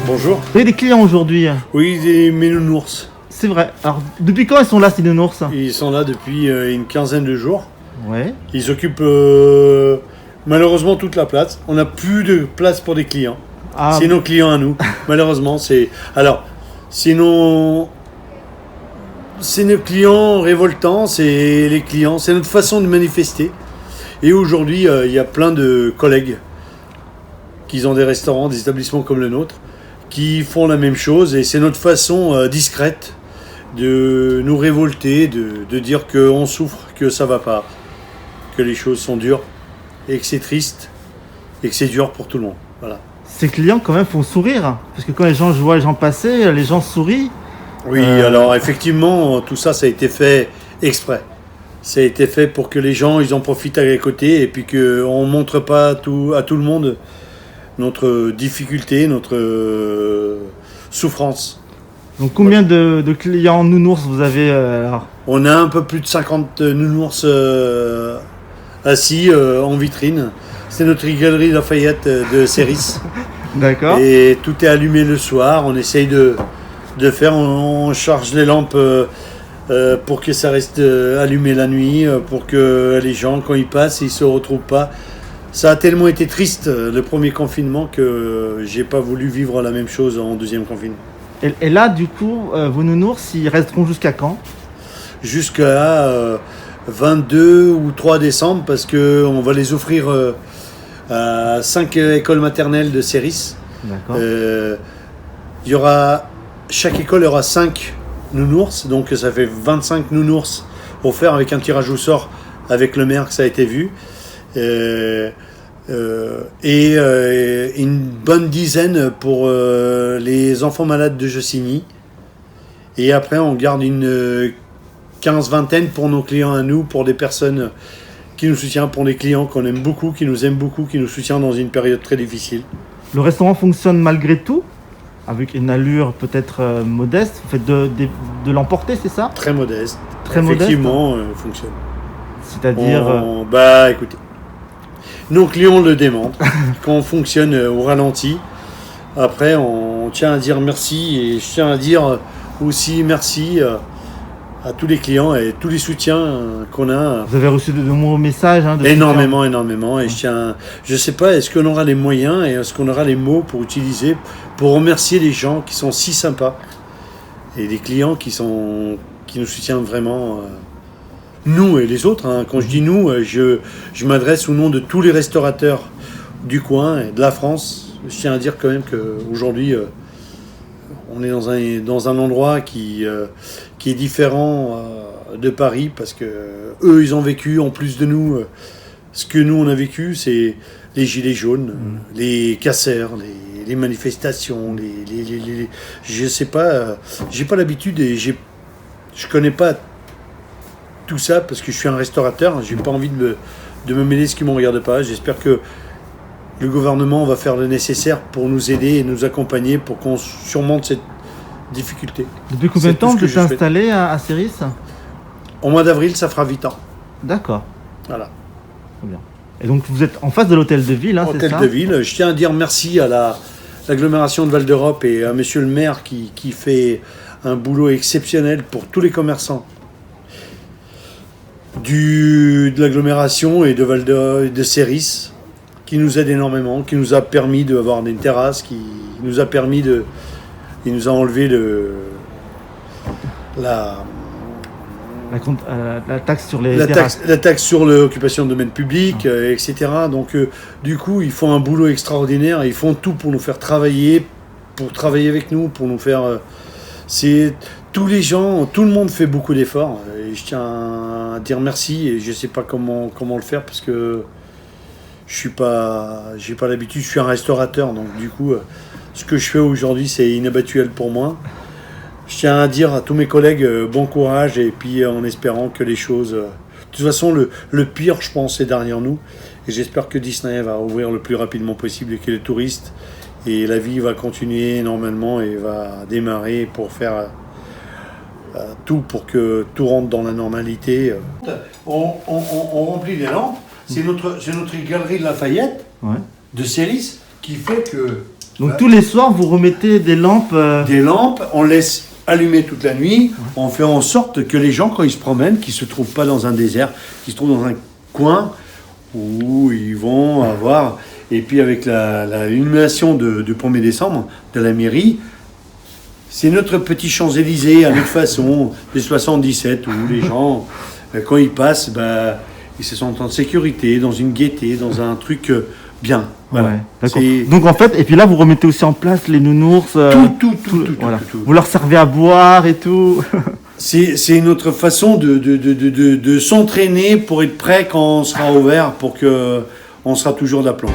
Bonjour. Vous avez des clients aujourd'hui? Oui, mes nounours. C'est vrai. Alors, depuis quand ils sont là, ces nounours? Ils sont là depuis une quinzaine de jours. Ouais. Ils occupent malheureusement toute la place. On n'a plus de place pour des clients. Ah, C'est nos clients à nous. Malheureusement, c'est... Alors, sinon... C'est nos clients révoltants, c'est les clients, c'est notre façon de manifester. Et aujourd'hui, il y a plein de collègues qui ont des restaurants, des établissements comme le nôtre, qui font la même chose. Et c'est notre façon discrète de nous révolter, de dire qu'on souffre, que ça va pas, que les choses sont dures, et que c'est triste, et que c'est dur pour tout le monde. Voilà. ces clients, quand même, font sourire. Parce que quand je vois les gens passer, les gens sourient. Oui, alors effectivement, tout ça, ça a été fait exprès. Ça a été fait pour que les gens, ils en profitent à côté, et puis qu'on ne montre pas à tout le monde notre difficulté, notre souffrance. Donc, combien de clients nounours vous avez alors? On a un peu plus de 50 nounours assis en vitrine. C'est notre galerie Lafayette de Céris. D'accord. Et tout est allumé le soir. On essaye de faire, on charge les lampes pour que ça reste allumé la nuit, pour que les gens, quand ils passent, ils ne se retrouvent pas. Ça a tellement été triste, le premier confinement, que j'ai pas voulu vivre la même chose en deuxième confinement. Et là, du coup, vos nounours, ils resteront jusqu'à quand? Jusqu'à 22 ou 3 décembre, parce qu'on va les offrir à 5 écoles maternelles de Céris. D'accord. Il y aura, chaque école aura 5 nounours, donc ça fait 25 nounours offerts avec un tirage au sort avec le maire, que ça a été vu. Et une bonne dizaine pour les enfants malades de Jossigny. Et après, on garde une 15-vingtaine pour nos clients à nous, pour des personnes qui nous soutiennent, pour des clients qu'on aime beaucoup, qui nous aiment beaucoup, qui nous soutiennent dans une période très difficile. Le restaurant fonctionne malgré tout, avec une allure peut-être modeste. Vous faites de l'emporter, c'est ça? Très modeste. Très modeste. Effectivement, fonctionne. C'est-à-dire... Bah, écoutez, nos clients le demandent, qu'on fonctionne au ralenti. Après, on tient à dire merci, et je tiens à dire aussi merci à tous les clients et tous les soutiens qu'on a. Vous avez reçu de nombreux messages de Énormément. Et je sais pas, est-ce qu'on aura les moyens et est-ce qu'on aura les mots pour utiliser, pour remercier les gens qui sont si sympas et les clients qui nous soutiennent vraiment. Nous et les autres, hein. Quand je dis nous, je m'adresse au nom de tous les restaurateurs du coin et de la France. Je tiens à dire quand même qu'aujourd'hui, on est dans un endroit qui est différent de Paris, parce que eux, ils ont vécu, en plus de nous, ce que nous, on a vécu, c'est les gilets jaunes, les casseurs, les manifestations, je sais pas, j'ai pas l'habitude et je connais pas tout ça, parce que je suis un restaurateur, j'ai pas envie de me mêler ce qui ne me regarde pas. J'espère que le gouvernement va faire le nécessaire pour nous aider et nous accompagner pour qu'on surmonte cette difficulté. Depuis combien de temps vous êtes installé à Céris? Au mois d'avril, ça fera 8 ans. D'accord. Voilà. Très bien. Et donc vous êtes en face de l'hôtel de ville, hein, c'est ça? Hôtel de ville. Je tiens à dire merci à l'agglomération de Val d'Europe et à monsieur le maire qui fait un boulot exceptionnel pour tous les commerçants de l'agglomération et de Céris, qui nous aide énormément, qui nous a permis d'avoir une terrasse, qui nous a permis il nous a enlevé la taxe sur les la taxe sur l'occupation de domaine public, etc. Donc du coup, ils font un boulot extraordinaire, ils font tout pour nous faire travailler, pour travailler avec nous, pour nous faire... tous les gens, tout le monde fait beaucoup d'efforts, et je tiens à dire merci, et je sais pas comment le faire, parce que j'ai pas l'habitude, je suis un restaurateur, donc du coup, ce que je fais aujourd'hui, c'est inhabituel pour moi. Je tiens à dire à tous mes collègues bon courage, et puis en espérant que les choses... de toute façon, le pire, je pense, est derrière nous, et j'espère que Disney va ouvrir le plus rapidement possible, et que les touristes, et la vie va continuer normalement, et va démarrer pour faire... tout pour que tout rentre dans la normalité. On remplit les lampes. C'est notre galerie de Lafayette, de Céris, qui fait que Donc tous les soirs, vous remettez des lampes. Des lampes, on laisse allumer toute la nuit. On fait en sorte que les gens, quand ils se promènent, qu'ils ne se trouvent pas dans un désert, qu'ils se trouvent dans un coin où ils vont avoir... Et puis avec l'illumination du 1er décembre de la mairie, c'est notre petit Champs-Élysées à notre façon, des 77, où les gens, quand ils passent, ils se sentent en sécurité, dans une gaieté, dans un truc bien. Voilà. Ouais, d'accord. Donc en fait, et puis là vous remettez aussi en place les nounours. Tout. Vous leur servez à boire et tout. C'est notre façon de s'entraîner pour être prêt quand on sera ouvert, pour que on sera toujours d'aplomb.